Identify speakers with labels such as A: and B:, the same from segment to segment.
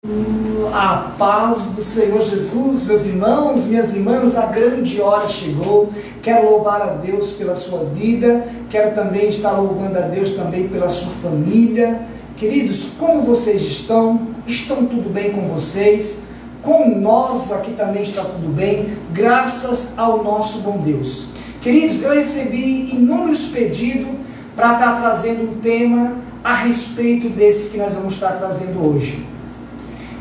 A: A paz do Senhor Jesus, meus irmãos, minhas irmãs, a grande hora chegou. Quero louvar a Deus pela sua vida, quero também estar louvando a Deus também pela sua família. Queridos, como vocês estão? Estão tudo bem com vocês? Com nós aqui também está tudo bem, graças ao nosso bom Deus. Queridos, eu recebi inúmeros pedidos para estar trazendo um tema a respeito desse que nós vamos estar trazendo hoje.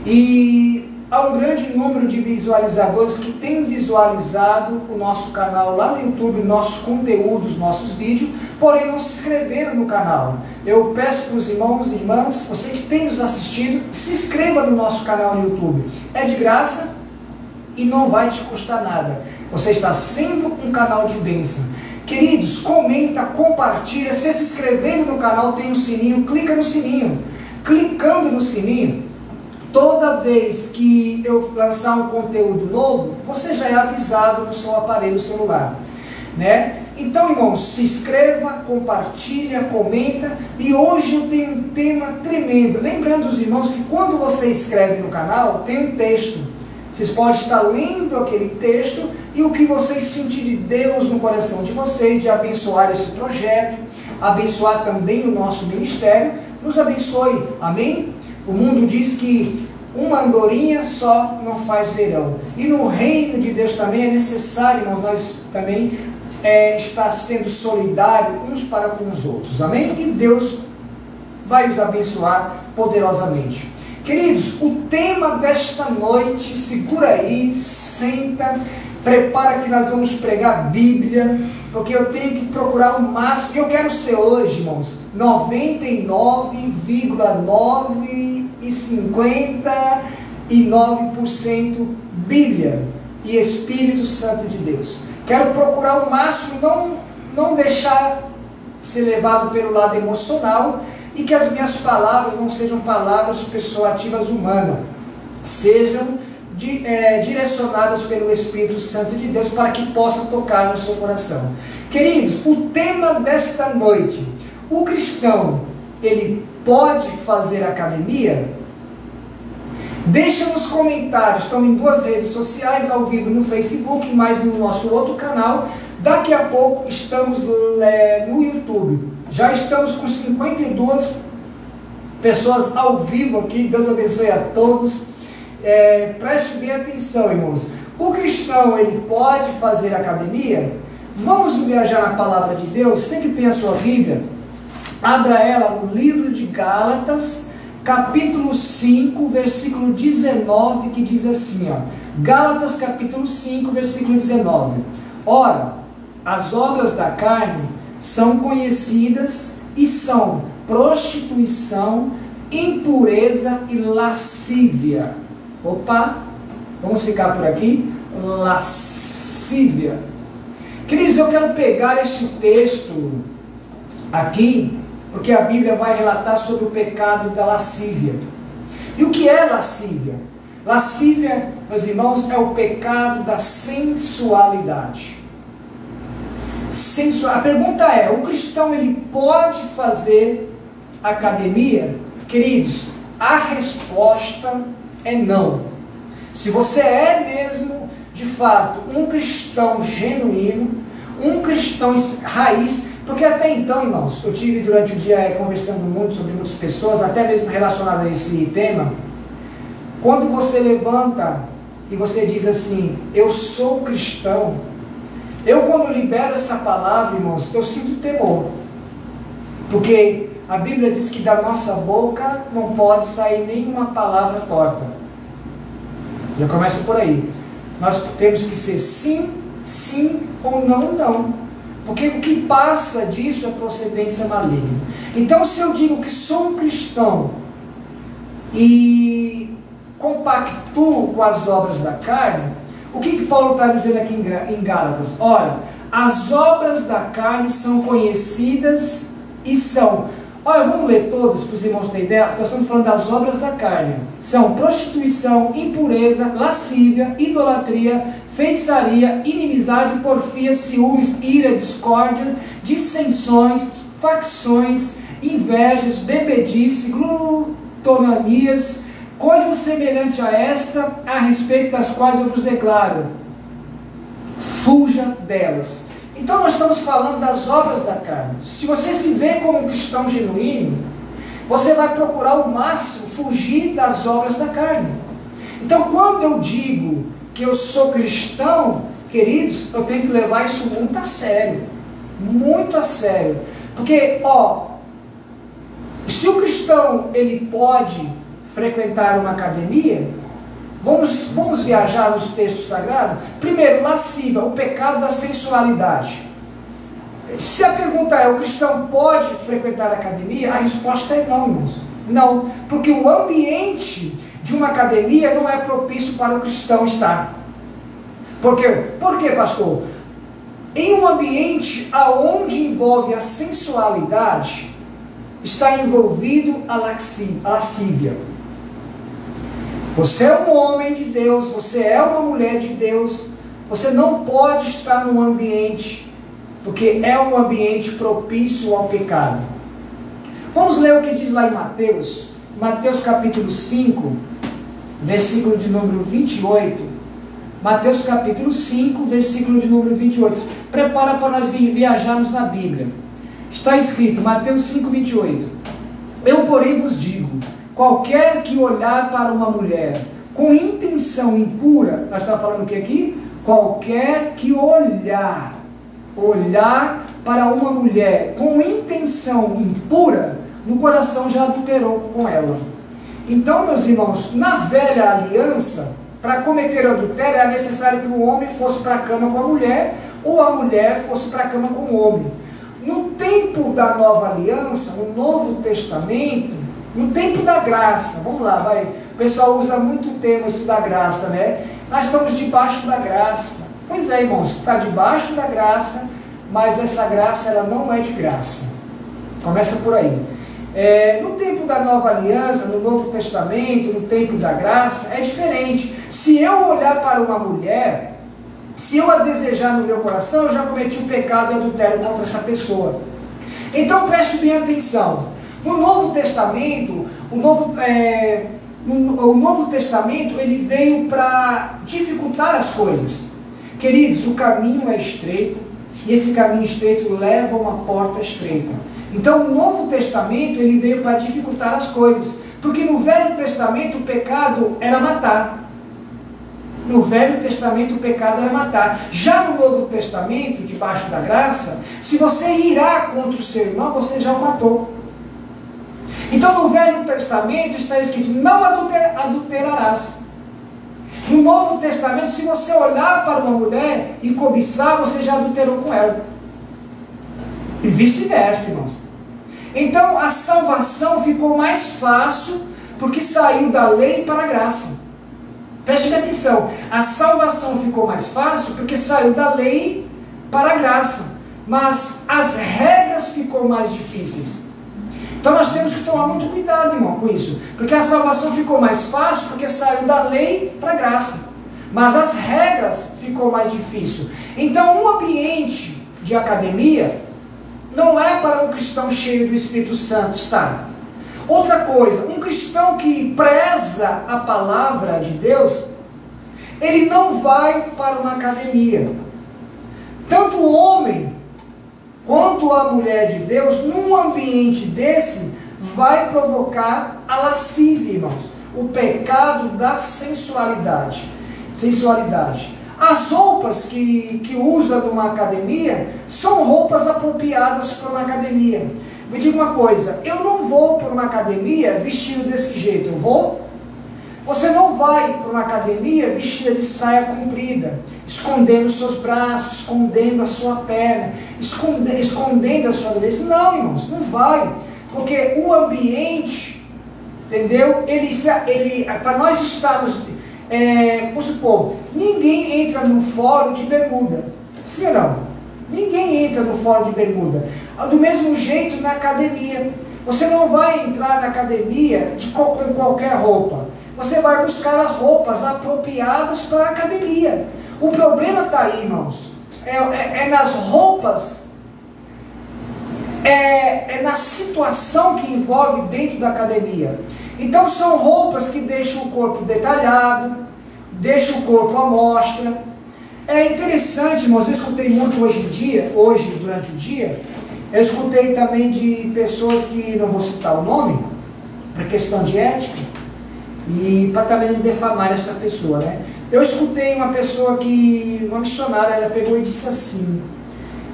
A: E há um grande número de visualizadores que têm visualizado o nosso canal lá no YouTube, nossos conteúdos, nossos vídeos, porém não se inscreveram no canal. Eu peço para os irmãos e irmãs, você que tem nos assistido, se inscreva no nosso canal no YouTube. É de graça e não vai te custar nada. Você está sendo um canal de bênção. Queridos, comenta, compartilha, se inscrevendo no canal tem um sininho, clica no sininho. Clicando no sininho, toda vez que eu lançar um conteúdo novo, você já é avisado no seu aparelho celular, né? Então, irmãos, se inscreva, compartilha, comenta. E hoje eu tenho um tema tremendo. Lembrando os irmãos que quando você escreve no canal, tem um texto. Vocês podem estar lendo aquele texto e o que vocês sentirem de Deus no coração de vocês, de abençoar esse projeto, abençoar também o nosso ministério, nos abençoe, amém? O mundo diz que uma andorinha só não faz verão. E no reino de Deus também é necessário, irmãos, nós também estar sendo solidários uns para com os outros. Amém? E Deus vai os abençoar poderosamente. Queridos, o tema desta noite, segura aí, senta, prepara que nós vamos pregar a Bíblia, porque eu tenho que procurar o máximo. Eu quero ser hoje, irmãos, 99,959% Bíblia e Espírito Santo de Deus. Quero procurar o máximo, não deixar ser levado pelo lado emocional, e que as minhas palavras não sejam palavras persuasivas humanas, sejam direcionadas pelo Espírito Santo de Deus, para que possa tocar no seu coração. Queridos, o tema desta noite: o cristão, ele pode fazer academia? Deixa nos comentários. Estamos em 2 redes sociais, ao vivo no Facebook, mais no nosso outro canal. Daqui a pouco estamos no YouTube. Já estamos com 52 pessoas ao vivo aqui. Deus abençoe a todos. Preste bem atenção, irmãos. O cristão, ele pode fazer academia? Vamos viajar na palavra de Deus. Você que tem a sua Bíblia, abra ela no livro de Gálatas, capítulo 5, versículo 19, que diz assim, ó, Gálatas capítulo 5, versículo 19. Ora, as obras da carne são conhecidas e são prostituição, impureza e lascívia. Opa, vamos ficar por aqui? Lascívia. Queridos, eu quero pegar este texto aqui, porque a Bíblia vai relatar sobre o pecado da lascívia. E o que é lascívia? Lascívia, meus irmãos, é o pecado da sensualidade. A pergunta é: o cristão, ele pode fazer academia? Queridos, a resposta é não. Se você é mesmo, de fato, um cristão genuíno, um cristão raiz, porque até então, irmãos, eu tive durante o dia conversando muito sobre muitas pessoas, até mesmo relacionado a esse tema. Quando você levanta e você diz assim: eu sou cristão, eu, quando libero essa palavra, irmãos, eu sinto temor, porque a Bíblia diz que da nossa boca não pode sair nenhuma palavra torta. Já começa por aí. Nós temos que ser sim, sim, ou não, não, porque o que passa disso é procedência maligna. Então, se eu digo que sou um cristão e compactuo com as obras da carne, o que Paulo está dizendo aqui em Gálatas? Ora, as obras da carne são conhecidas e são... Olha, vamos ler todas para os irmãos terem ideia. Nós estamos falando das obras da carne. São prostituição, impureza, lascívia, idolatria, feitiçaria, inimizade, porfia, ciúmes, ira, discórdia, dissensões, facções, invejas, bebedice, glutonanias, coisas semelhantes a esta, a respeito das quais eu vos declaro, fuja delas. Então nós estamos falando das obras da carne. Se você se vê como um cristão genuíno, você vai procurar ao máximo fugir das obras da carne. Então quando eu digo que eu sou cristão, queridos, eu tenho que levar isso muito a sério. Muito a sério. Porque, se o cristão ele pode frequentar uma academia, vamos viajar nos textos sagrados. Primeiro, lascívia, o pecado da sensualidade. Se a pergunta é, o cristão pode frequentar a academia? A resposta é não, irmãos. Não, porque o ambiente de uma academia não é propício para o cristão estar. Por quê? Por quê, pastor? Em um ambiente aonde envolve a sensualidade, está envolvido a lascívia. Você é um homem de Deus, você é uma mulher de Deus, você não pode estar num ambiente, porque é um ambiente propício ao pecado. Vamos ler o que diz lá em Mateus capítulo 5, versículo de número 28. Mateus capítulo 5, versículo de número 28. Prepara para nós viajarmos na Bíblia. Está escrito, Mateus 5, 28. Eu, porém, vos digo, qualquer que olhar para uma mulher com intenção impura, nós estamos falando o que aqui? Qualquer que olhar para uma mulher com intenção impura, no coração já adulterou com ela. Então, meus irmãos, na velha aliança, para cometer adultério era necessário que o homem fosse para a cama com a mulher, ou a mulher fosse para a cama com o homem. No tempo da nova aliança, no Novo Testamento, no tempo da graça, vamos lá, vai. O pessoal usa muito o termo esse da graça, né? Nós estamos debaixo da graça. Pois é, irmãos, está debaixo da graça, mas essa graça ela não é de graça. Começa por aí. No tempo da nova aliança, no Novo Testamento, no tempo da graça, é diferente. Se eu olhar para uma mulher, se eu a desejar no meu coração, eu já cometi o pecado e adultério contra essa pessoa. Então preste bem atenção. No Novo Testamento, o Novo Testamento ele veio para dificultar as coisas. Queridos, o caminho é estreito, e esse caminho estreito leva a uma porta estreita. Então o Novo Testamento ele veio para dificultar as coisas, porque no Velho Testamento o pecado era matar. No Velho Testamento o pecado era matar. Já no Novo Testamento, debaixo da graça, se você irá contra o seu irmão, você já o matou. Então no Velho Testamento está escrito, não adulterarás. No Novo Testamento, se você olhar para uma mulher e cobiçar, você já adulterou com ela. E vice-versa, irmãos. Então a salvação ficou mais fácil, porque saiu da lei para a graça. Preste atenção, a salvação ficou mais fácil, porque saiu da lei para a graça. Mas as regras ficou mais difíceis. Então nós temos que tomar muito cuidado, irmão, com isso. Porque a salvação ficou mais fácil, porque saiu da lei para a graça. Mas as regras ficou mais difícil. Então um ambiente de academia não é para um cristão cheio do Espírito Santo estar. Outra coisa, um cristão que preza a palavra de Deus, ele não vai para uma academia. Tanto o homem quanto a mulher de Deus, num ambiente desse, vai provocar a lascívia, irmãos. O pecado da sensualidade. As roupas que usa numa academia são roupas apropriadas para uma academia. Me diga uma coisa, eu não vou para uma academia vestido desse jeito, eu vou? Você não vai para uma academia vestida de saia comprida, escondendo os seus braços, escondendo a sua perna, escondendo a sua nudez. Não, irmãos, não vai. Porque o ambiente, entendeu? Para nós estarmos, vamos supor, ninguém entra no fórum de bermuda. Sim ou não? Ninguém entra no fórum de bermuda. Do mesmo jeito na academia. Você não vai entrar na academia com qualquer roupa. Você vai buscar as roupas apropriadas para a academia. O problema está aí, irmãos. É nas roupas, é na situação que envolve dentro da academia. Então são roupas que deixam o corpo detalhado, deixam o corpo à mostra. É interessante, irmãos, eu escutei muito hoje durante o dia, eu escutei também de pessoas que, não vou citar o nome, por questão de ética, e para também não defamar essa pessoa, né? Eu escutei uma pessoa uma missionária, ela pegou e disse assim: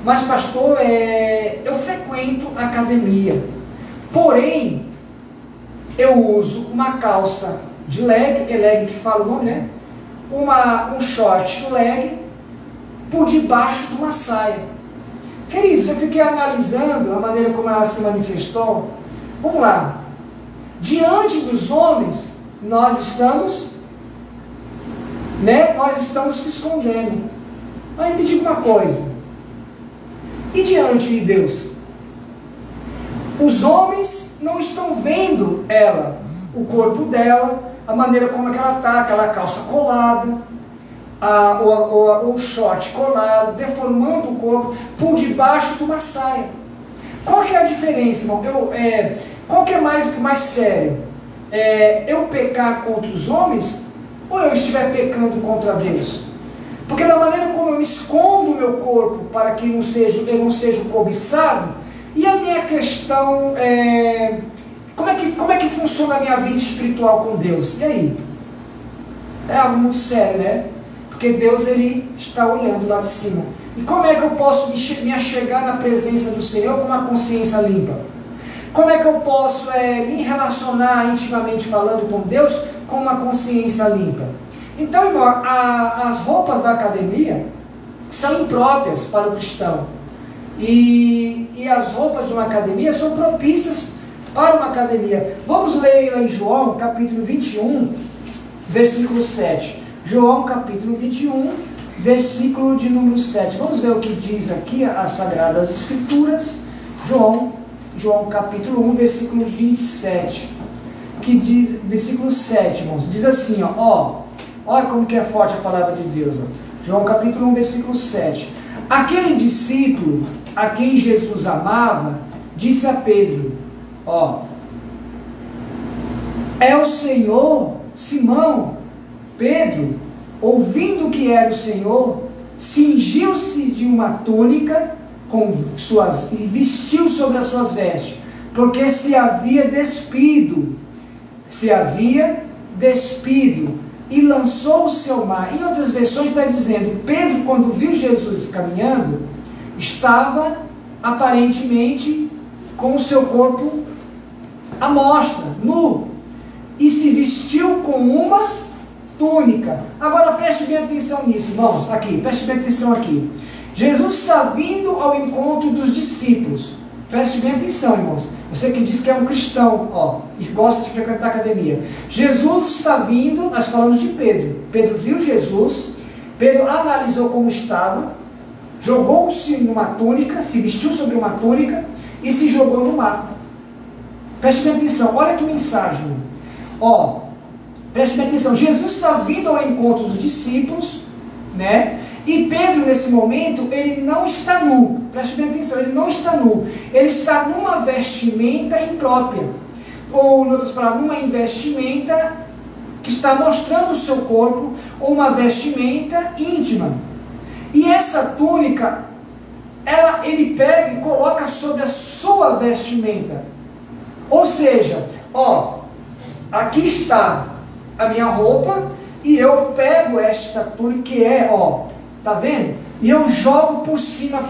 A: mas pastor, eu frequento academia, porém, eu uso uma calça de leg, é leg que fala o nome, né? Um short leg por debaixo de uma saia. Queridos, eu fiquei analisando a maneira como ela se manifestou. Vamos lá. Diante dos homens, nós estamos se escondendo. Mas me diga uma coisa. E diante de Deus? Os homens não estão vendo ela, o corpo dela, a maneira como ela está, aquela calça colada, o short colado, deformando o corpo por debaixo de uma saia. Qual que é a diferença, irmão? Qual que é mais sério? Eu pecar contra os homens ou eu estiver pecando contra Deus? Porque da maneira como eu escondo o meu corpo para que eu não seja cobiçado, e a minha questão como é que funciona a minha vida espiritual com Deus? E aí? É algo muito sério, né? Porque Deus, Ele está olhando lá de cima. E como é que eu posso me achegar na presença do Senhor com uma consciência limpa? Como é que eu posso me relacionar intimamente falando com Deus com uma consciência limpa? Então, irmão, as roupas da academia são impróprias para o cristão. E as roupas de uma academia são propícias para uma academia. Vamos ler lá em João, capítulo 21, versículo 7. João, capítulo 21, versículo de número 7. Vamos ver o que diz aqui as Sagradas Escrituras. João capítulo 1, versículo 27. Que diz, versículo 7, irmãos. Diz assim, olha como que é forte a palavra de Deus. João capítulo 1, versículo 7. Aquele discípulo a quem Jesus amava, disse a Pedro, é o Senhor. Simão Pedro, ouvindo que era o Senhor, cingiu-se de uma túnica e vestiu sobre as suas vestes, porque se havia despido, e lançou-se ao mar. Em outras versões está dizendo, Pedro, quando viu Jesus caminhando, estava aparentemente com o seu corpo à mostra, nu, e se vestiu com uma túnica. Agora preste bem atenção nisso, irmãos, preste bem atenção aqui. Jesus está vindo ao encontro dos discípulos. Preste bem atenção, irmãos. Você que diz que é um cristão, e gosta de frequentar a academia. Jesus está vindo, nós falamos de Pedro. Pedro viu Jesus, Pedro analisou como estava, jogou-se numa túnica, se vestiu sobre uma túnica e se jogou no mar. Preste bem atenção, olha que mensagem. Preste bem atenção, Jesus está vindo ao encontro dos discípulos, né? E Pedro, nesse momento, ele não está nu. Preste bem atenção, ele não está nu. Ele está numa vestimenta imprópria. Ou, em outras palavras, numa vestimenta que está mostrando o seu corpo, ou uma vestimenta íntima. E essa túnica, ele pega e coloca sobre a sua vestimenta. Ou seja, aqui está a minha roupa, e eu pego esta túnica que tá vendo? E eu jogo por cima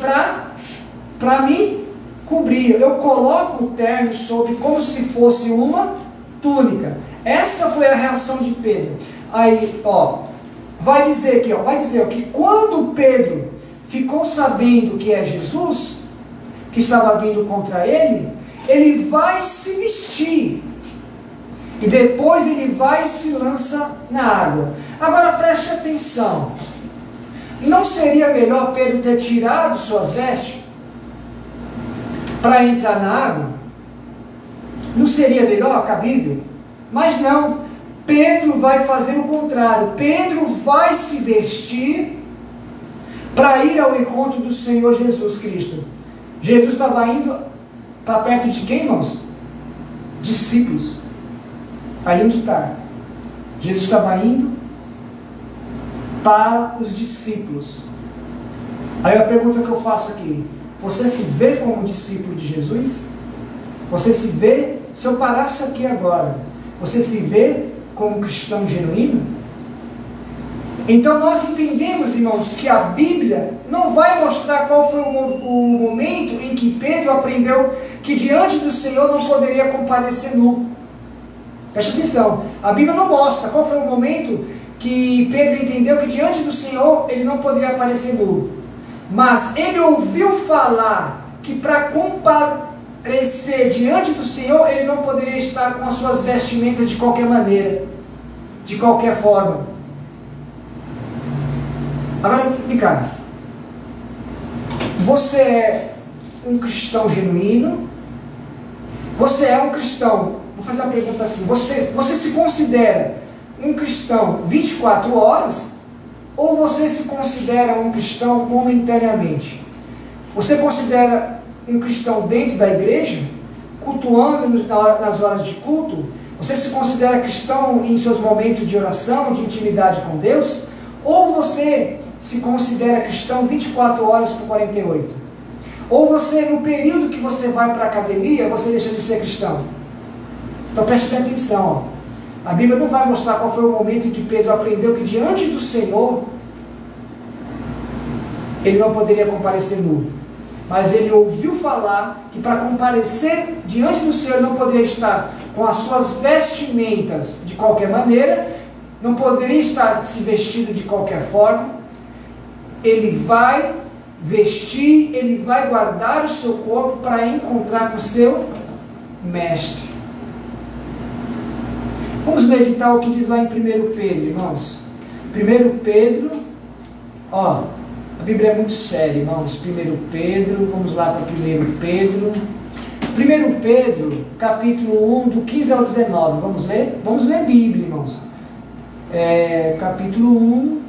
A: para me cobrir. Eu coloco o terno sobre como se fosse uma túnica. Essa foi a reação de Pedro. Aí, vai dizer que quando Pedro ficou sabendo que é Jesus, que estava vindo contra ele, ele vai se vestir. E depois ele vai e se lança na água. Agora preste atenção. Não seria melhor Pedro ter tirado suas vestes para entrar na água? Não seria melhor, cabível? Mas não. Pedro vai fazer o contrário. Pedro vai se vestir para ir ao encontro do Senhor Jesus Cristo. Jesus estava indo para perto de quem, irmãos? Discípulos. Aí onde está? Jesus estava indo para os discípulos. Aí a pergunta que eu faço aqui: você se vê como discípulo de Jesus? Você se vê, se eu parasse aqui agora, você se vê como um cristão genuíno? Então nós entendemos, irmãos, que a Bíblia não vai mostrar qual foi o momento em que Pedro aprendeu que diante do Senhor não poderia comparecer nu. Preste atenção, a Bíblia não mostra qual foi o momento que Pedro entendeu que diante do Senhor ele não poderia aparecer nu. Mas ele ouviu falar que para comparecer diante do Senhor ele não poderia estar com as suas vestimentas de qualquer maneira, de qualquer forma. Agora, Ricardo, você é um cristão genuíno? Você é um cristão, vou fazer uma pergunta assim, você se considera um cristão 24 horas? Ou você se considera um cristão momentaneamente? Você considera um cristão dentro da igreja, cultuando nas horas de culto? Você se considera cristão em seus momentos de oração, de intimidade com Deus? Ou você se considera cristão 24 horas por 48? Ou você, no período que você vai para a academia, você deixa de ser cristão? Então preste bem atenção. A Bíblia não vai mostrar qual foi o momento em que Pedro aprendeu que diante do Senhor ele não poderia comparecer nu. Mas ele ouviu falar que para comparecer diante do Senhor não poderia estar com as suas vestimentas de qualquer maneira, não poderia estar se vestido de qualquer forma. Ele vai vestir, ele vai guardar o seu corpo para encontrar com o seu mestre. Vamos meditar o que diz lá em 1 Pedro, irmãos. 1 Pedro, a Bíblia é muito séria, irmãos. 1 Pedro, vamos lá para 1 Pedro. 1 Pedro, capítulo 1, do 15 ao 19, vamos ler? Vamos ler a Bíblia, irmãos. Capítulo 1,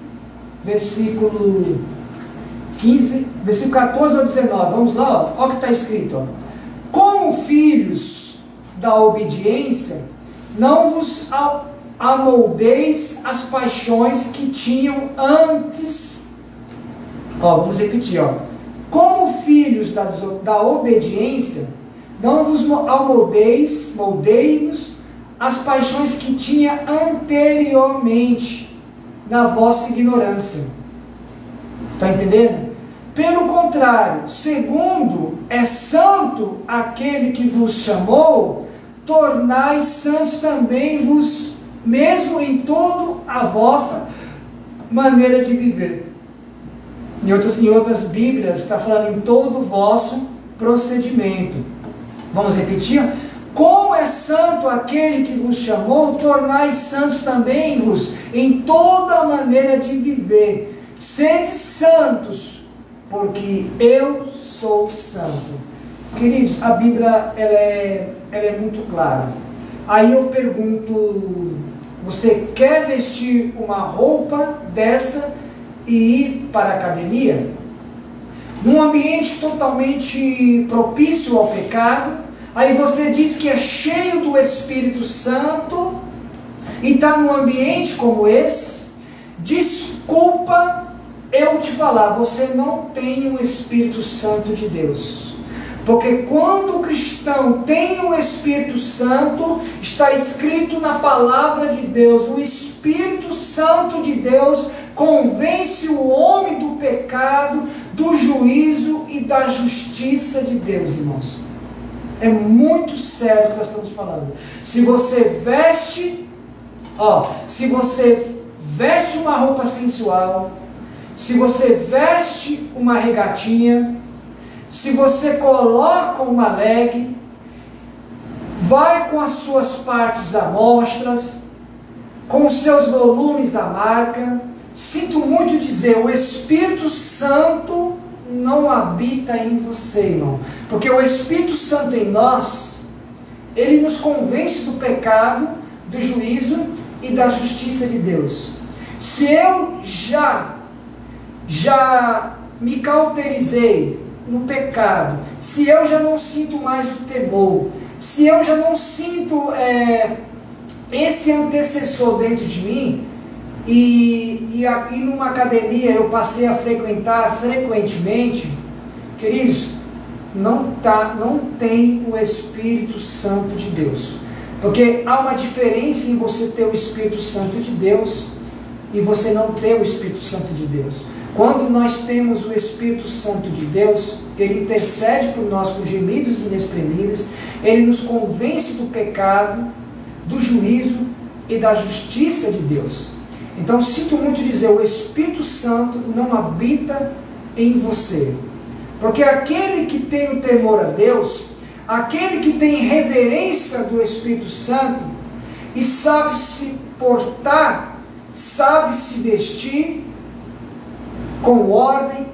A: versículo 15, versículo 14 ao 19, vamos lá, olha o que está escrito. Como filhos da obediência, não vos amoldeis as paixões que tinham antes. Vamos repetir, como filhos da obediência, não vos moldei-vos as paixões que tinha anteriormente, na vossa ignorância. Está entendendo? Pelo contrário, segundo é santo aquele que vos chamou, tornai santos também vos, mesmo em toda a vossa maneira de viver. Em outras Bíblias está falando em todo o vosso procedimento. Vamos repetir? Como é santo aquele que vos chamou, tornai santos também vos em toda a maneira de viver. Sede santos, porque eu sou santo. Queridos, a Bíblia ela é muito clara. Aí eu pergunto, você quer vestir uma roupa dessa e ir para a academia? Num ambiente totalmente propício ao pecado, aí você diz que é cheio do Espírito Santo e está num ambiente como esse? Desculpa eu te falar, você não tem o Espírito Santo de Deus. Porque quando o cristão tem o Espírito Santo, está escrito na palavra de Deus, o Espírito Santo de Deus convence o homem do pecado, do juízo e da justiça de Deus, irmãos. É muito sério o que nós estamos falando. Se você veste uma roupa sensual, se você veste uma regatinha, se você coloca uma leg, vai com as suas partes à mostras, com os seus volumes à marca, sinto muito dizer, o Espírito Santo não habita em você, irmão. Porque o Espírito Santo em nós, ele nos convence do pecado, do juízo e da justiça de Deus. Se eu já me cauterizei no pecado, se eu já não sinto mais o temor, se eu já não sinto esse antecessor dentro de mim, e numa academia eu passei a frequentar frequentemente, queridos, não tem o Espírito Santo de Deus. Porque há uma diferença em você ter o Espírito Santo de Deus e você não ter o Espírito Santo de Deus. Quando nós temos o Espírito Santo de Deus, Ele intercede por nós com gemidos inexprimíveis, Ele nos convence do pecado, do juízo e da justiça de Deus. Então sinto muito dizer, o Espírito Santo não habita em você. Porque aquele que tem o temor a Deus, aquele que tem reverência do Espírito Santo e sabe se portar, sabe se vestir com ordem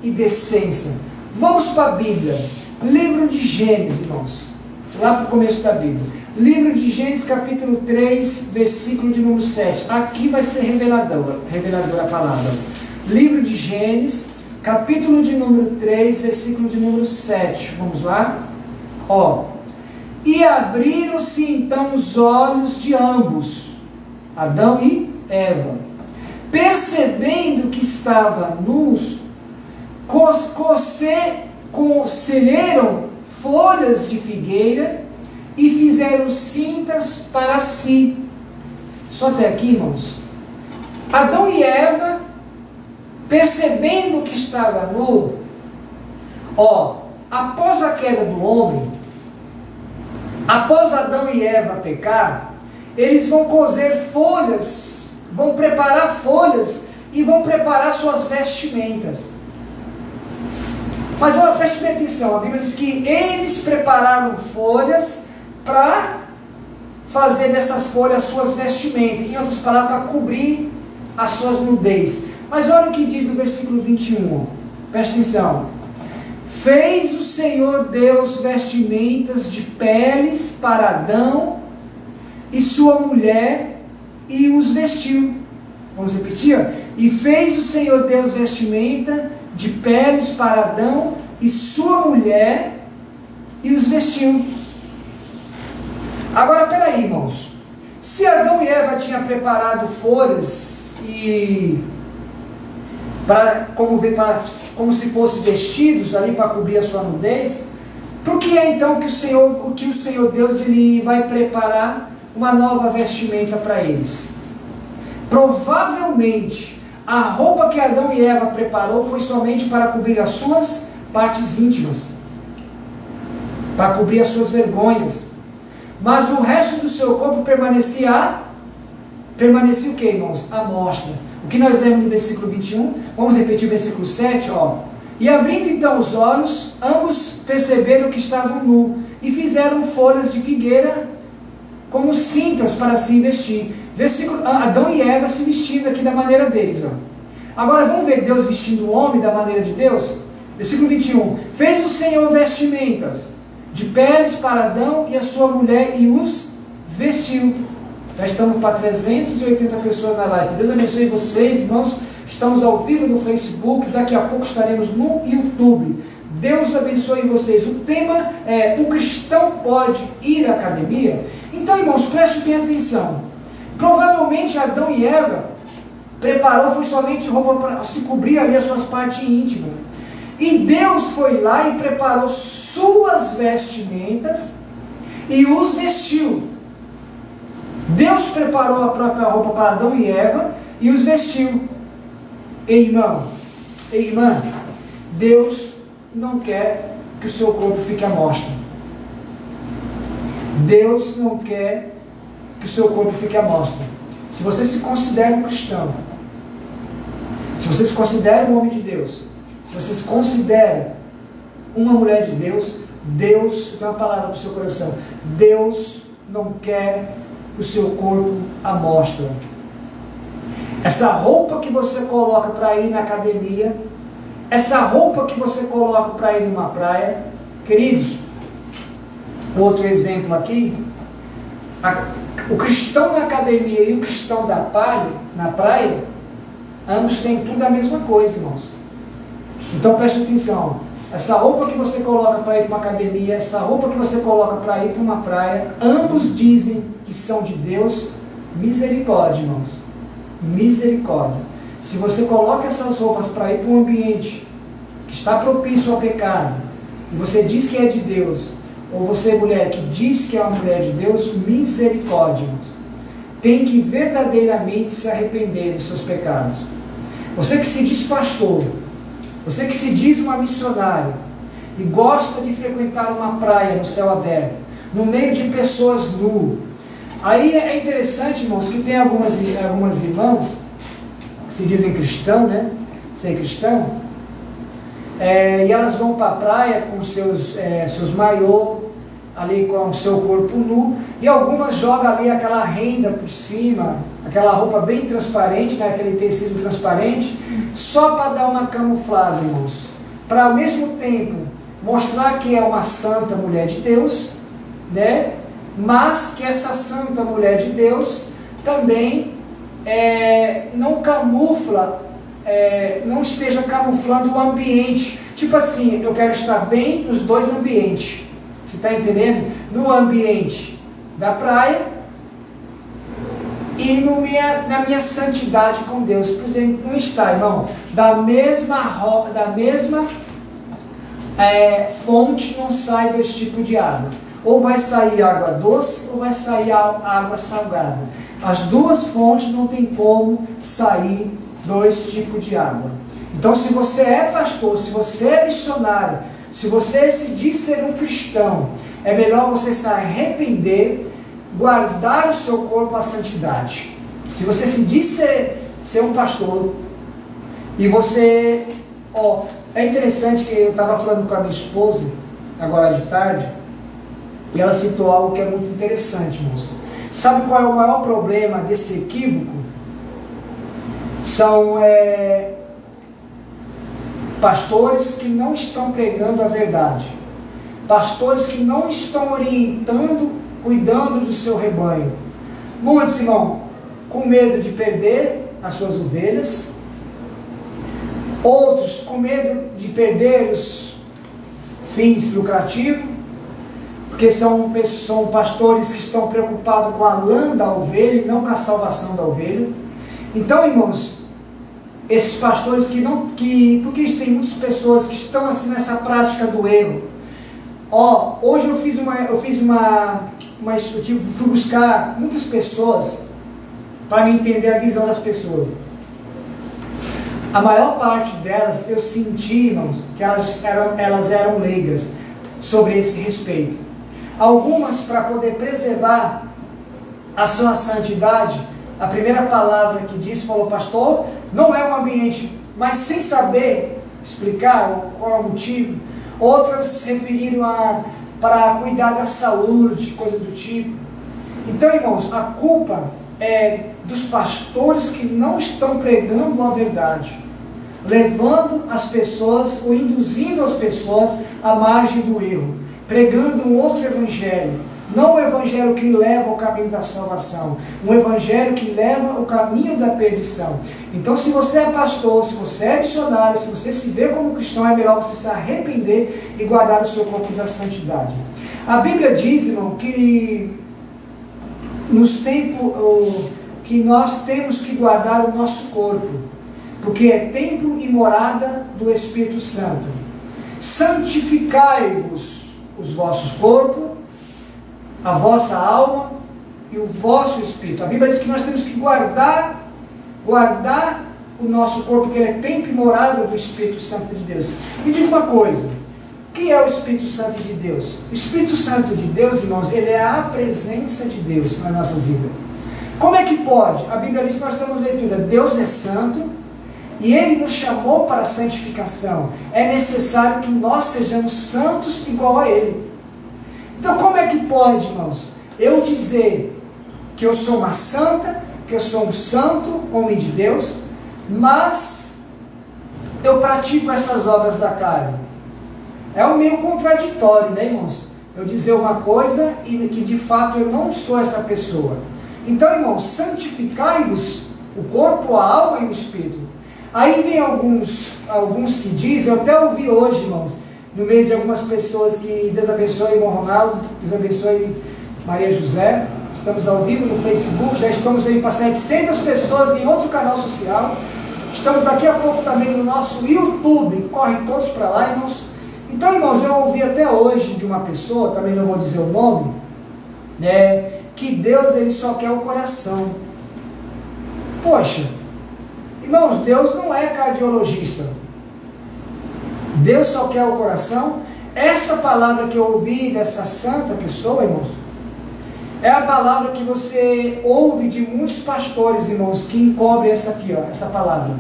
A: e decência. Vamos para a Bíblia, livro de Gênesis, irmãos, lá para o começo da Bíblia. Livro de Gênesis, capítulo 3, versículo de número 7. Aqui vai ser reveladora a palavra. Livro de Gênesis, capítulo de número 3, versículo de número 7. Vamos lá? E abriram-se então os olhos de ambos, Adão e Eva, percebendo que estava nus, colheram folhas de figueira e fizeram cintas para si. Só até aqui, irmãos. Adão e Eva, percebendo que estava nu, após a queda do homem, após Adão e Eva pecar, eles vão cozer folhas, vão preparar folhas e vão preparar suas vestimentas. Mas preste bem atenção, a Bíblia diz que eles prepararam folhas para fazer dessas folhas suas vestimentas, em outras palavras, para cobrir as suas nudez. Mas olha o que diz no versículo 21, preste atenção. Fez o Senhor Deus vestimentas de peles para Adão e sua mulher e os vestiu. Vamos repetir? E fez o Senhor Deus vestimenta de peles para Adão e sua mulher e os vestiu. Agora, peraí, irmãos. Se Adão e Eva tinham preparado folhas como se fossem vestidos ali para cobrir a sua nudez, por que é então que o Senhor Deus ele vai preparar uma nova vestimenta para eles? Provavelmente a roupa que Adão e Eva preparou foi somente para cobrir as suas partes íntimas, para cobrir as suas vergonhas, mas o resto do seu corpo permanecia o que, irmãos? À mostra. O que nós lemos no versículo 21, vamos repetir o versículo 7, E abrindo então os olhos, ambos perceberam que estavam nus, e fizeram folhas de figueira como cintas para se vestir. Adão e Eva se vestindo aqui da maneira deles. Agora vamos ver Deus vestindo o homem da maneira de Deus? Versículo 21. Fez o Senhor vestimentas de peles para Adão e a sua mulher e os vestiu. Já estamos para 380 pessoas na live. Deus abençoe vocês, irmãos. Estamos ao vivo no Facebook, daqui a pouco estaremos no YouTube. Deus abençoe vocês. O tema é: o cristão pode ir à academia? Então, irmãos, prestem bem atenção. Provavelmente Adão e Eva foi somente roupa para se cobrir ali as suas partes íntimas. E Deus foi lá e preparou suas vestimentas e os vestiu. Deus preparou a própria roupa para Adão e Eva e os vestiu. Ei, irmão, ei, irmã, Deus não quer que o seu corpo fique à mostra. Deus não quer que o seu corpo fique à mostra. Se você se considera um cristão, se você se considera um homem de Deus, se você se considera uma mulher de Deus, Deus tem uma palavra para o seu coração. Deus não quer o seu corpo à mostra. Essa roupa que você coloca para ir na academia, essa roupa que você coloca para ir numa praia, queridos, outro exemplo aqui, o cristão na academia e o cristão na praia, ambos têm tudo a mesma coisa, irmãos. Então preste atenção. Essa roupa que você coloca para ir para uma academia, essa roupa que você coloca para ir para uma praia, ambos dizem que são de Deus, misericórdia, irmãos. Misericórdia. Se você coloca essas roupas para ir para um ambiente que está propício ao pecado, e você diz que é de Deus, ou você, mulher, que diz que é uma mulher de Deus, misericórdia, irmãos. Tem que verdadeiramente se arrepender dos seus pecados. Você que se diz pastor, você que se diz uma missionária, e gosta de frequentar uma praia no céu aberto, no meio de pessoas nu. Aí é interessante, irmãos, que tem algumas irmãs que se dizem cristão, né? Ser cristão, e elas vão para a praia com seus maiô, ali com o seu corpo nu, e algumas jogam ali aquela renda por cima, aquela roupa bem transparente, né? Aquele tecido transparente, só para dar uma camuflada, irmãos, para ao mesmo tempo mostrar que é uma santa mulher de Deus, né? Mas que essa santa mulher de Deus também não camufla, não esteja camuflando o ambiente. Tipo assim, eu quero estar bem nos dois ambientes. Você está entendendo? No ambiente da praia e na minha santidade com Deus. Por exemplo, não está, irmão, da mesma fonte não sai dois tipos de água. Ou vai sair água doce ou vai sair água salgada. As duas fontes não tem como sair dois tipos de água. Então, se você é pastor, se você é missionário, se você se diz ser um cristão, é melhor você se arrepender, guardar o seu corpo à santidade. Se você se diz ser um pastor, e você... é interessante que eu estava falando com a minha esposa, agora de tarde, e ela citou algo que é muito interessante, moça. Sabe qual é o maior problema desse equívoco? São pastores que não estão pregando a verdade. Pastores que não estão orientando, cuidando do seu rebanho. Muitos, irmão, com medo de perder as suas ovelhas. Outros com medo de perder os fins lucrativos. Porque são pastores que estão preocupados com a lã da ovelha e não com a salvação da ovelha. Então, irmãos, esses pastores porque tem muitas pessoas que estão assim nessa prática do erro. Hoje eu fui buscar muitas pessoas para me entender a visão das pessoas. A maior parte delas eu senti, irmãos, que elas eram leigas sobre esse respeito. Algumas, para poder preservar a sua santidade, a primeira palavra que disse, falou, pastor, não é um ambiente, mas sem saber explicar qual é o motivo. Outras se referiram para cuidar da saúde, coisa do tipo. Então, irmãos, a culpa é dos pastores que não estão pregando a verdade, levando as pessoas ou induzindo as pessoas à margem do erro, pregando um outro evangelho, não o evangelho que leva ao caminho da salvação, um evangelho que leva ao caminho da perdição. Então, se você é pastor, se você é missionário, se você se vê como cristão, é melhor você se arrepender e guardar o seu corpo da santidade. A Bíblia diz, irmão, que nos tempos que nós temos que guardar o nosso corpo, porque é templo e morada do Espírito Santo. Santificai-vos os vossos corpos, a vossa alma e o vosso espírito. A Bíblia diz que nós temos que guardar o nosso corpo, que ele é templo e morada do Espírito Santo de Deus. Me diga uma coisa, o que é o Espírito Santo de Deus? O Espírito Santo de Deus, irmãos, ele é a presença de Deus nas nossas vidas. Como é que pode? A Bíblia diz que nós temos leitura, Deus é santo, e Ele nos chamou para a santificação. É necessário que nós sejamos santos igual a Ele. Então, como é que pode, irmãos, eu dizer que eu sou uma santa, que eu sou um santo, homem de Deus, mas eu pratico essas obras da carne? É um meio contraditório, né, irmãos? Eu dizer uma coisa e que de fato eu não sou essa pessoa. Então, irmãos, santificai-vos o corpo, a alma e o espírito. Aí vem alguns que dizem, eu até ouvi hoje, irmãos, no meio de algumas pessoas, que Deus abençoe irmão Ronaldo, Deus abençoe Maria José, Estamos ao vivo no Facebook, já estamos aí para 700 pessoas em outro canal social. Estamos daqui a pouco também no nosso YouTube, correm todos para lá, irmãos. Então, irmãos, eu ouvi até hoje de uma pessoa, também não vou dizer o nome, né, que Deus ele só quer o coração. Poxa, irmãos, Deus não é cardiologista. Deus só quer o coração. Essa palavra que eu ouvi dessa santa pessoa, irmãos, é a palavra que você ouve de muitos pastores, irmãos, que encobrem essa aqui, ó, essa palavra.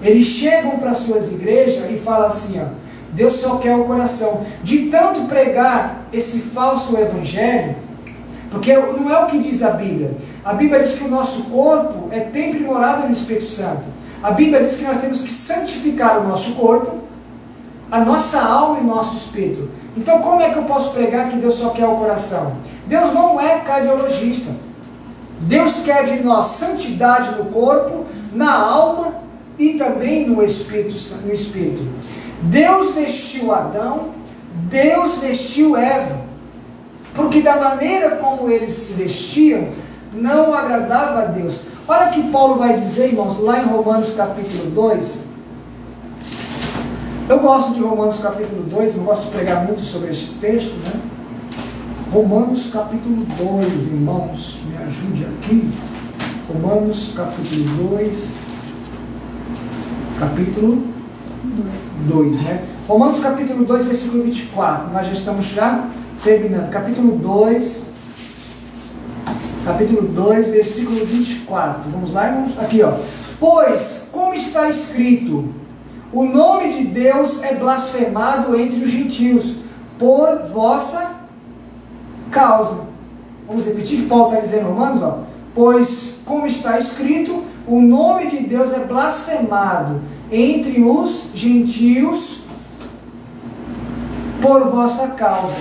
A: Eles chegam para suas igrejas e falam assim, ó, Deus só quer o coração. De tanto pregar esse falso evangelho, porque não é o que diz a Bíblia. A Bíblia diz que o nosso corpo é templo e morada do Espírito Santo. A Bíblia diz que nós temos que santificar o nosso corpo, a nossa alma e o nosso espírito. Então como é que eu posso pregar que Deus só quer o coração? Deus não é cardiologista. Deus quer de nós santidade no corpo, na alma e também no espírito. Deus vestiu Adão, Deus vestiu Eva, porque da maneira como eles se vestiam, não agradava a Deus. Olha o que Paulo vai dizer, irmãos, lá em Romanos capítulo 2. Eu gosto de Romanos capítulo 2, não gosto de pregar muito sobre este texto, né? Romanos capítulo 2, irmãos, me ajude aqui. Romanos capítulo 2, capítulo 2, né? Romanos capítulo 2, versículo 24, nós já estamos já terminando. Capítulo 2, versículo 24, vamos lá, irmãos? Aqui, ó. Pois, como está escrito, o nome de Deus é blasfemado entre os gentios, por vossa causa. Vamos repetir o que Paulo está dizendo em Romanos, ó. Pois, como está escrito, o nome de Deus é blasfemado entre os gentios por vossa causa.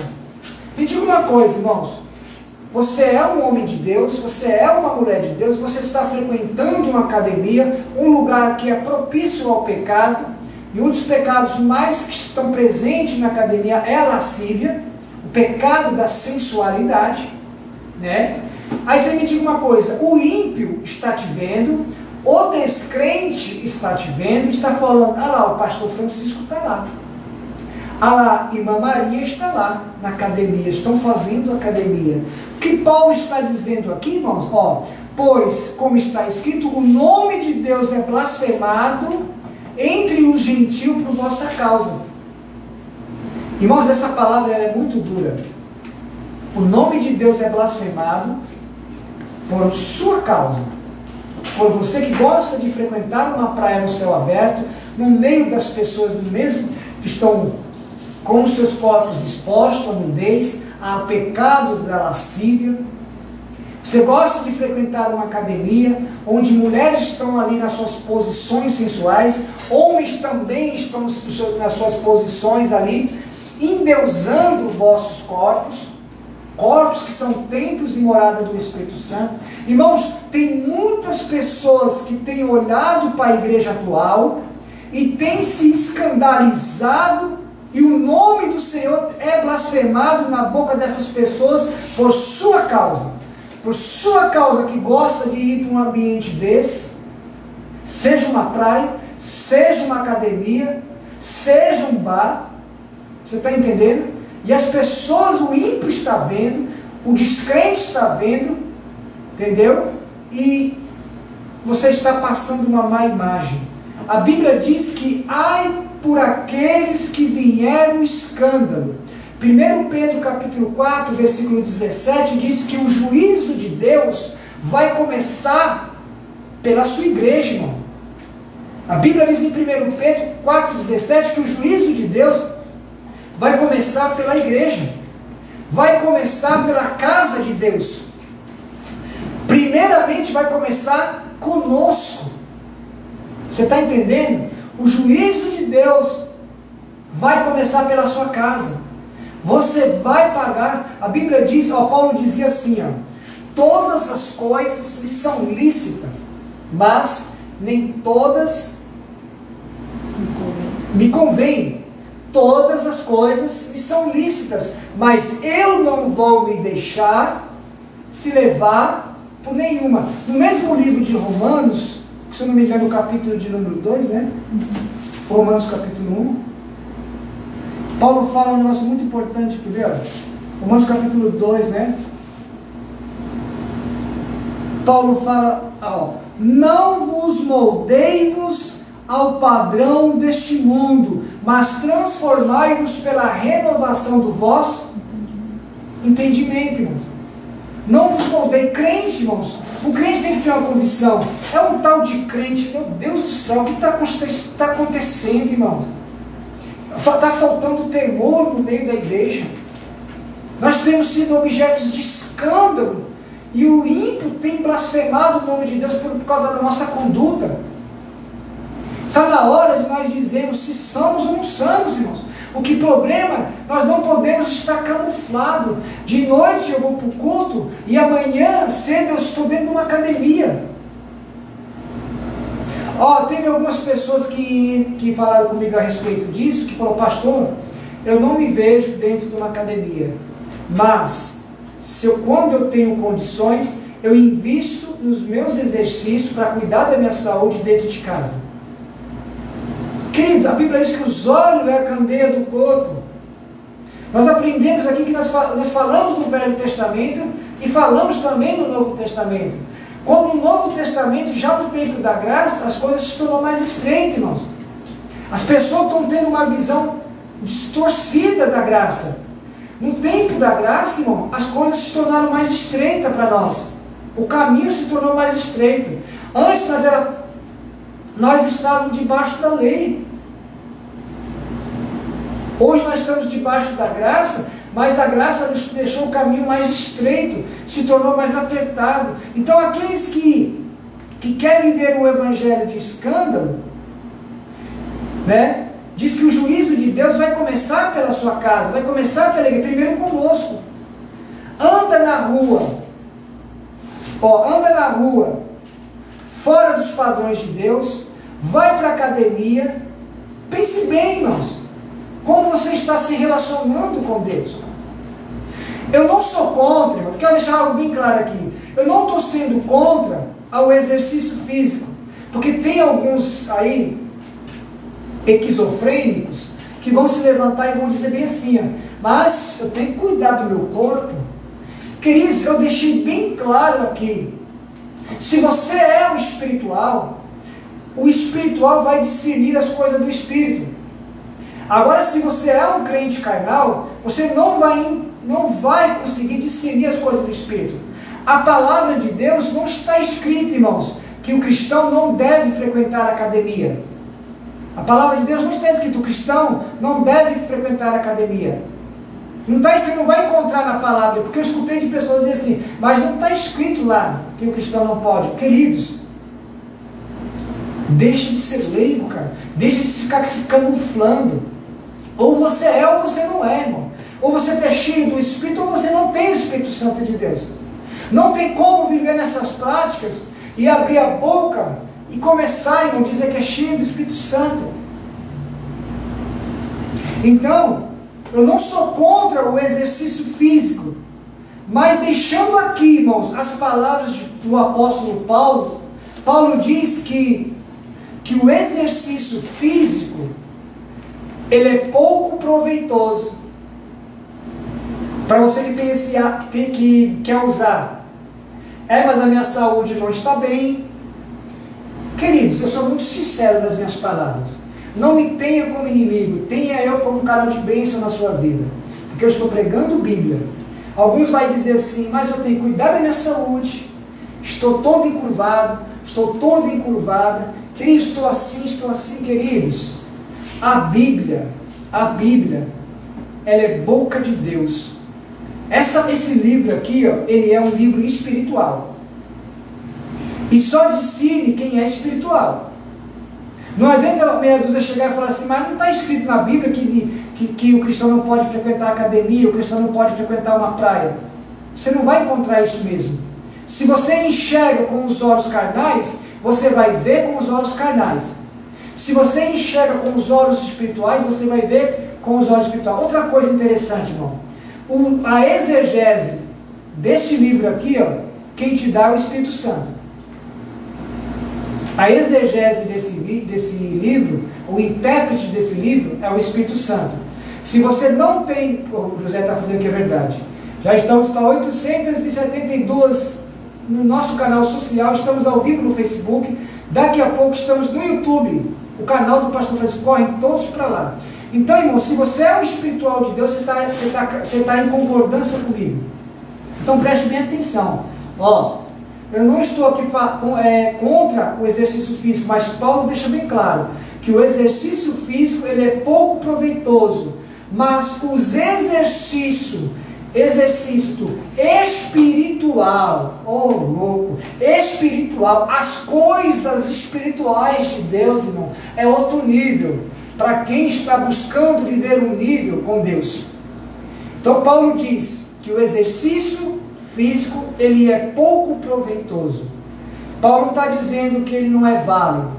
A: Me diga uma coisa, irmãos. Você é um homem de Deus, você é uma mulher de Deus, você está frequentando uma academia, um lugar que é propício ao pecado, e um dos pecados mais que estão presentes na academia é a lascívia, o pecado da sensualidade, né? Aí você me diga uma coisa, o ímpio está te vendo, o descrente está te vendo, está falando, ah lá, o pastor Francisco está lá, ah lá, irmã Maria está lá na academia, estão fazendo academia. O que Paulo está dizendo aqui, irmãos? Ó, pois, como está escrito, o nome de Deus é blasfemado entre os gentios por vossa causa. Irmãos, essa palavra é muito dura. O nome de Deus é blasfemado por sua causa. Por você que gosta de frequentar uma praia no céu aberto, no meio das pessoas do mesmo, que estão com os seus corpos expostos à nudez, ao pecado da lascívia. Você gosta de frequentar uma academia, onde mulheres estão ali nas suas posições sensuais, homens também estão nas suas posições ali, endeusando vossos corpos, corpos que são templos e morada do Espírito Santo. Irmãos, tem muitas pessoas que têm olhado para a igreja atual e têm se escandalizado, e o nome do Senhor é blasfemado na boca dessas pessoas por sua causa. Por sua causa que gosta de ir para um ambiente desse, seja uma praia, seja uma academia, seja um bar, você está entendendo? E as pessoas, o ímpio está vendo, o descrente está vendo, entendeu? E você está passando uma má imagem. A Bíblia diz que ai por aqueles que vieram escândalo. 1 Pedro capítulo 4, versículo 17, diz que o juízo de Deus vai começar pela sua igreja, irmão. A Bíblia diz em 1 Pedro 4, 17, que o juízo de Deus vai começar pela igreja. Vai começar pela casa de Deus. Primeiramente vai começar conosco. Você está entendendo? O juízo de Deus vai começar pela sua casa. Você vai pagar. A Bíblia diz, ó, Paulo dizia assim, ó, todas as coisas lhe são lícitas, mas nem todas me convêm. Todas as coisas lhe são lícitas, mas eu não vou me deixar se levar por nenhuma. No mesmo livro de Romanos, se eu não me engano, o capítulo de número 2, né? Romanos capítulo 1. Paulo fala um negócio muito importante, quer ver? Romanos capítulo 2, né? Paulo fala, ó, não vos moldeis ao padrão deste mundo, mas transformai-vos pela renovação do vosso entendimento, irmãos. Não vos moldei. Crente, irmãos, o crente tem que ter uma convicção. É um tal de crente, meu Deus do céu, o que está acontecendo, irmão? Está faltando temor no meio da igreja. Nós temos sido objetos de escândalo, e o ímpio tem blasfemado o nome de Deus por causa da nossa conduta. Está na hora de nós dizermos se somos ou não somos, irmãos. O que problema, nós não podemos estar camuflados. De noite eu vou para o culto e amanhã cedo eu estou dentro de uma academia. Teve algumas pessoas que falaram comigo a respeito disso, que falaram, pastor, eu não me vejo dentro de uma academia, mas quando eu tenho condições, eu invisto nos meus exercícios para cuidar da minha saúde dentro de casa. Querido, a Bíblia diz que os olhos é a candeia do corpo. Nós aprendemos aqui que nós falamos no Velho Testamento e falamos também no Novo Testamento. Quando no Novo Testamento, já no tempo da graça, as coisas se tornou mais estreitas, irmãos. As pessoas estão tendo uma visão distorcida da graça. No tempo da graça, irmão, as coisas se tornaram mais estreitas para nós. O caminho se tornou mais estreito. Antes nós estávamos debaixo da lei. Hoje nós estamos debaixo da graça, mas a graça nos deixou o caminho mais estreito, se tornou mais apertado. Então aqueles que querem viver um evangelho de escândalo, né? Diz que o juízo de Deus vai começar pela sua casa, vai começar pela igreja, primeiro conosco. Anda na rua, fora dos padrões de Deus, vai para a academia. Pense bem, irmãos, como você está se relacionando com Deus. Eu não sou contra, irmão, quero deixar algo bem claro aqui. Eu não estou sendo contra ao exercício físico, porque tem alguns aí esquizofrênicos que vão se levantar e vão dizer bem assim, mas eu tenho que cuidar do meu corpo. Queridos, eu deixei bem claro aqui, se você é um espiritual, o espiritual vai discernir as coisas do espírito. Agora, se você é um crente carnal, você não vai conseguir discernir as coisas do espírito. A palavra de Deus não está escrita, irmãos, que o cristão não deve frequentar a academia. A palavra de Deus não está escrito, o cristão não deve frequentar a academia. Você não vai encontrar na palavra, porque eu escutei de pessoas dizer assim, mas não está escrito lá que o cristão não pode. Queridos, deixa de ser leigo, cara. Deixa de ficar se camuflando. Ou você é ou você não é, irmão. Ou você é cheio do Espírito ou você não tem o Espírito Santo de Deus. Não tem como viver nessas práticas e abrir a boca e começar, irmão, a dizer que é cheio do Espírito Santo. Então, eu não sou contra o exercício físico, mas deixando aqui, irmãos, as palavras do apóstolo Paulo. Paulo diz que o exercício físico, ele é pouco proveitoso para você que quer usar. Mas a minha saúde não está bem. Queridos, eu sou muito sincero nas minhas palavras. Não me tenha como inimigo, tenha eu como um canal de bênção na sua vida, porque eu estou pregando Bíblia. Alguns vão dizer assim, mas eu tenho que cuidar da minha saúde, estou todo encurvado, estou toda encurvada, estou assim, queridos. A Bíblia, ela é boca de Deus. Esse livro aqui, ele é um livro espiritual. E só discerne quem é espiritual. Não adianta meia dúzia chegar e falar assim, mas não está escrito na Bíblia que o cristão não pode frequentar a academia, o cristão não pode frequentar uma praia. Você não vai encontrar isso mesmo. Se você enxerga com os olhos carnais, você vai ver com os olhos carnais. Se você enxerga com os olhos espirituais, você vai ver com os olhos espirituais. Outra coisa interessante, irmão. A exegese deste livro aqui, ó, quem te dá é o Espírito Santo. A exegese desse livro, o intérprete desse livro é o Espírito Santo. Se você não tem, o José está fazendo aqui a verdade, já estamos para 872 no nosso canal social, estamos ao vivo no Facebook, daqui a pouco estamos no YouTube, o canal do Pastor Francisco, correm todos para lá. Então, irmão, se você é um espiritual de Deus, você tá em concordância comigo. Então preste bem atenção. Ó, eu não estou aqui contra o exercício físico, mas Paulo deixa bem claro que o exercício físico ele é pouco proveitoso, mas os exercício espiritual, oh louco, espiritual, as coisas espirituais de Deus, irmão, é outro nível, para quem está buscando viver um nível com Deus. Então Paulo diz que o exercício físico, ele é pouco proveitoso. Paulo não está dizendo que ele não é válido,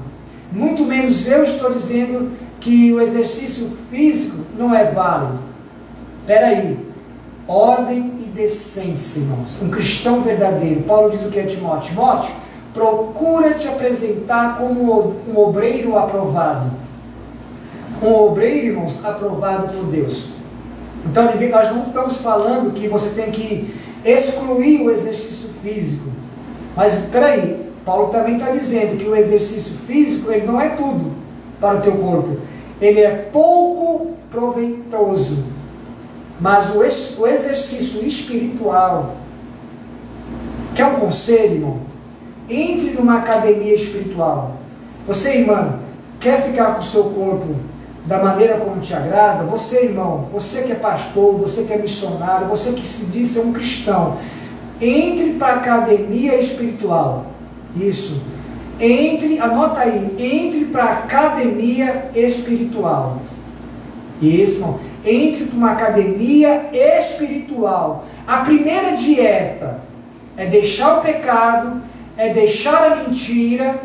A: muito menos eu estou dizendo que o exercício físico não é válido. Espera aí, ordem e decência, irmãos. Um cristão verdadeiro, Paulo diz o que a Timóteo? Timóteo, procura te apresentar como um obreiro aprovado. Um obreiro, irmãos, aprovado por Deus. Então nós não estamos falando que você tem que excluir o exercício físico. Mas espera aí, Paulo também está dizendo que o exercício físico ele não é tudo para o teu corpo. Ele é pouco proveitoso. Mas o exercício espiritual, quer um conselho, irmão? Entre numa academia espiritual. Você, irmã, quer ficar com o seu corpo da maneira como te agrada? Você, irmão, você que é pastor, você que é missionário, você que se diz ser um cristão, entre para a academia espiritual. Isso. Anota aí, entre para a academia espiritual. Isso, irmão. Entre para uma academia espiritual. A primeira dieta é deixar o pecado, é deixar a mentira,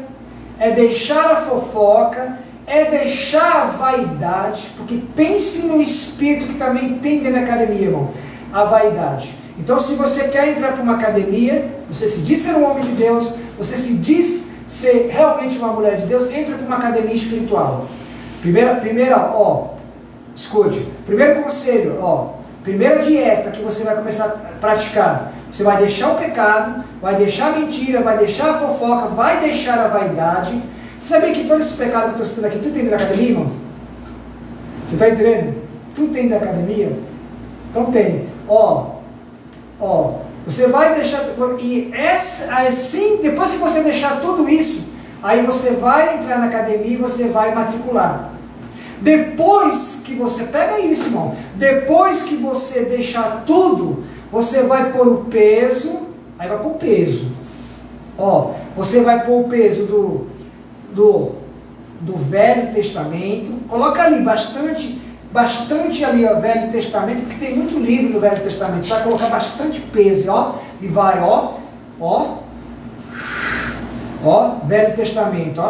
A: é deixar a fofoca, é deixar a vaidade, porque pense no espírito que também tem dentro da academia, irmão, a vaidade. Então, se você quer entrar para uma academia, você se diz ser um homem de Deus, você se diz ser realmente uma mulher de Deus, entra para uma academia espiritual. Escute, primeiro conselho, primeira dieta que você vai começar a praticar, você vai deixar o pecado, vai deixar a mentira, vai deixar a fofoca, vai deixar a vaidade. Você sabia que todos esses pecados que eu estou citando aqui, tudo tem da academia, irmãos? Você está entendendo? Tudo tem da academia? Então tem, você vai deixar, e assim, depois que você deixar tudo isso, aí você vai entrar na academia e você vai matricular. Depois que você, pega isso, irmão, depois que você deixar tudo, você vai pôr o peso, aí vai pôr o peso, você vai pôr o peso do Velho Testamento, coloca ali bastante ali, Velho Testamento, porque tem muito livro no Velho Testamento, você vai colocar bastante peso, e vai, Velho Testamento,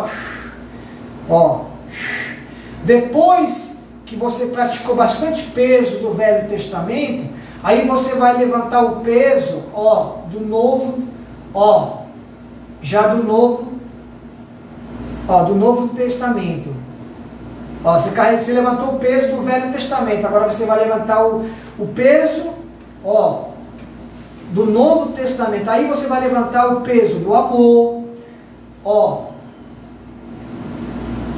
A: depois que você praticou bastante peso do Velho Testamento, aí você vai levantar o peso, do Novo, do Novo Testamento. Você levantou o peso do Velho Testamento, agora você vai levantar o peso, do Novo Testamento. Aí você vai levantar o peso do amor,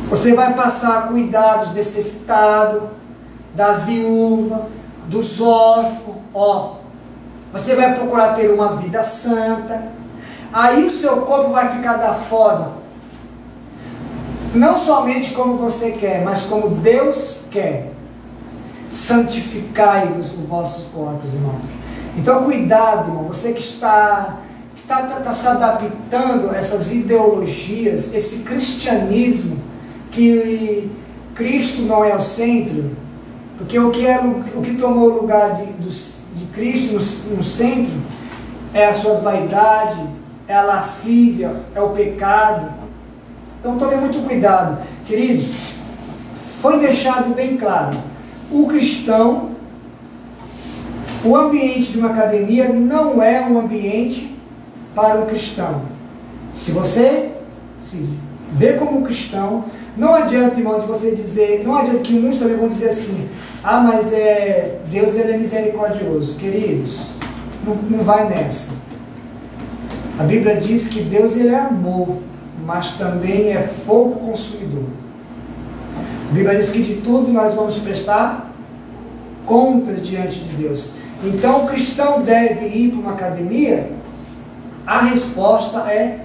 A: você vai passar a cuidar dos necessitados, das viúvas, dos órfãos, você vai procurar ter uma vida santa. Aí o seu corpo vai ficar da forma, não somente como você quer, mas como Deus quer. Santificai-vos os vossos corpos, irmãos. Então cuidado, irmão, você que está se adaptando a essas ideologias, esse cristianismo, que Cristo não é o centro, porque o que tomou o lugar de Cristo no centro é as suas vaidades, é a lascívia, é o pecado. Então tome muito cuidado, queridos. Foi deixado bem claro, o cristão O ambiente de uma academia não é um ambiente para um cristão. Se você se vê como um cristão, não adianta, irmãos, você dizer, não adianta que muitos também vão dizer assim, mas Deus ele é misericordioso. Queridos, não vai nessa. A Bíblia diz que Deus ele é amor, mas também é fogo consumidor. A Bíblia diz que de tudo nós vamos prestar contas diante de Deus. Então o cristão deve ir para uma academia? A resposta é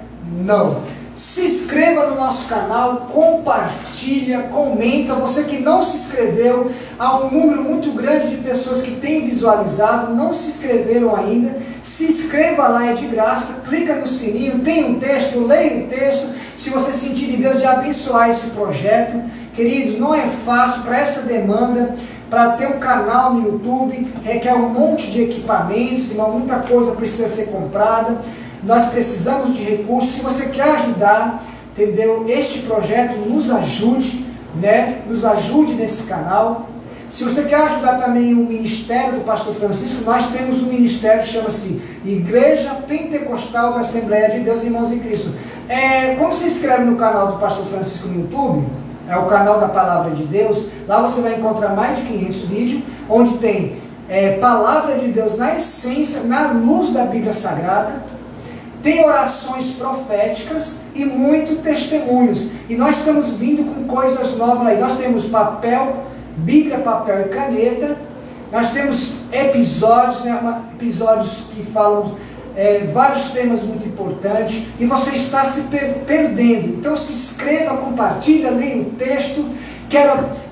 A: não. Se inscreva no nosso canal, compartilha, comenta. Você que não se inscreveu, há um número muito grande de pessoas que têm visualizado, não se inscreveram ainda. Se inscreva lá, é de graça, clica no sininho, tem um texto, leia o texto. Se você sentir de Deus de abençoar esse projeto, queridos, não é fácil para essa demanda. Para ter um canal no YouTube, requer um monte de equipamentos, muita coisa precisa ser comprada. Nós precisamos de recursos. Se você quer ajudar, entendeu? Este projeto, nos ajude, né? Nos ajude nesse canal. Se você quer ajudar também o ministério do pastor Francisco, nós temos um ministério, chama-se Igreja Pentecostal da Assembleia de Deus, Irmãos em Cristo. Como se inscreve no canal do pastor Francisco no YouTube, é o canal da Palavra de Deus, lá você vai encontrar mais de 500 vídeos, onde tem Palavra de Deus na essência, na luz da Bíblia Sagrada, tem orações proféticas e muito testemunhos. E nós estamos vindo com coisas novas aí. Nós temos papel, Bíblia, papel e caneta. Nós temos episódios, episódios que falam vários temas muito importantes. E você está se perdendo. Então se inscreva, compartilha, leia o texto. Quero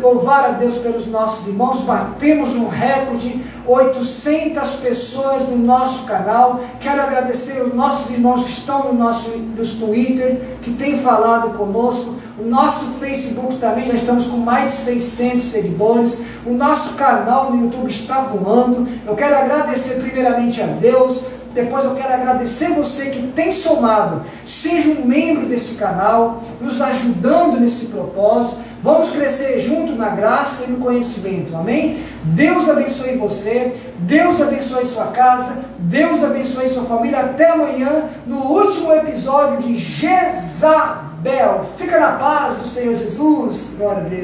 A: louvar a Deus pelos nossos irmãos. Batemos um recorde, 800 pessoas no nosso canal. Quero agradecer os nossos irmãos que estão no nosso Twitter, que têm falado conosco. O nosso Facebook também, já estamos com mais de 600 seguidores. O nosso canal no YouTube está voando. Eu quero agradecer primeiramente a Deus. Depois eu quero agradecer você que tem somado. Seja um membro desse canal, nos ajudando nesse propósito. Vamos crescer junto na graça e no conhecimento, amém? Deus abençoe você, Deus abençoe sua casa, Deus abençoe sua família. Até amanhã, no último episódio de Jezabel. Fica na paz do Senhor Jesus. Glória a Deus.